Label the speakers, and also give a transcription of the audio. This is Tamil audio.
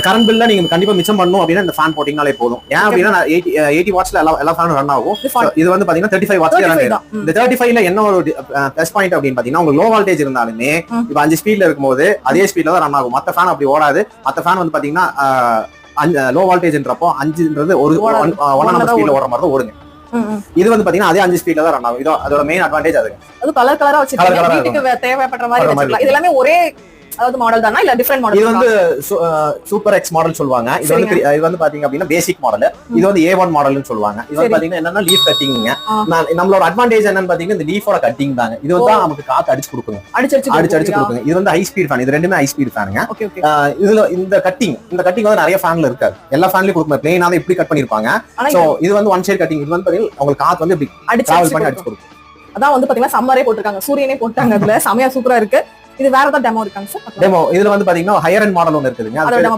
Speaker 1: கரண்ட் பில்ல நீங்க கண்டிப்பா மிச்சம் பண்ணணும் அப்படின்னா இந்த ஃபேன் போட்டீங்கனாலே போதும். ஏன் அப்படின்னா 80 வாட்ஸ்ல எல்லா ஃபேனும் ரன் ஆகும். இது வந்து பாத்தீங்கன்னா 35 வாட்ஸ்ல ரன் ஆகும். இந்த 35ல என்ன ஒரு பிளஸ் பாயிண்ட் அப்படின்னு பாத்தீங்கன்னா உங்களுக்கு லோ வோல்டேஜ் இருந்தாலுமே இப்ப 5 ஸ்பீட்ல இருக்கும்போது அதே ஸ்பீட்ல தான் ரன் ஆகும். மத்த ஃபேன் அப்படி ஓடாது. மத்த ஃபேன் வந்து பாத்தீங்கன்னா லோ வோல்டேஜ்ன்றப்போ 5ன்றது ஒரு 1 ஸ்பீட்ல ஓடுற மாதிரி தான் ஓடுங்க. இது வந்து பாத்தீங்கன்னா அதே 5 ஸ்பீட்ல தான் ரன் ஆகும். அதோட மெயின் அட்வான்டேஜ் அது.
Speaker 2: அது கலர் கலரா வச்சிருக்கீங்க, வீட்டுக்கு தேவைப்படுற மாதிரி வச்சுக்கலாம். இது எல்லாமே ஒரே அதாவது மாடல் தானா இல்ல டிஃபரண்ட் மாடல்?
Speaker 1: இது வந்து சூப்பர் எக்ஸ் மாடல் சொல்லுவாங்க. இது வந்து பாத்தீங்க அப்படின்னா பேசிக் மாடல். இது வந்து A1 மாடல்னு சொல்லுவாங்க. இது வந்து பாத்தீங்கன்னா என்னன்னா லீஃப் கட்டிங்ங்க. நம்மளோட அட்வான்டேஜ் என்னன்னு பாத்தீங்கன்னா இந்த லீஃபோட கட்டிங் தாங்க. இது வந்து நமக்கு காத்து அடிச்சு கொடுக்குங்க, அடிச்சு கொடுக்குங்க. இது வந்து ஹை ஸ்பீட் ஃபேன். இது ரெண்டுமே ஹை ஸ்பீட் ஃபேனுங்க. இதுல இந்த கட்டிங் வந்து நிறைய ஃபேன்ல இருக்காது. எல்லா ஃபேன்லயும் கொடுக்கும். பிளெயினா தான் இப்படி கட் பண்ணிருப்பாங்க. சோ இது வந்து ஒன் சைடு கட்டிங். இது வந்து பாத்தீங்கன்னா உங்களுக்கு காத்து வந்து இப்படி டிராவல் பண்ணி அடிச்சு கொடுக்கும்.
Speaker 2: அதான் வந்து பாத்தீங்கன்னா சம்மரே போட்டுருக்காங்க, சூரியனே போட்டாங்க. அதுல செமையா சூப்பரா இருக்கு. இது வேற ஏதாவது டெமோ இருக்காங்க சார்?
Speaker 1: டெமோ இதுல வந்து பாத்தீங்கன்னா ஹையர் எண்ட் மாடல் ஒன்னு இருக்குதுங்க.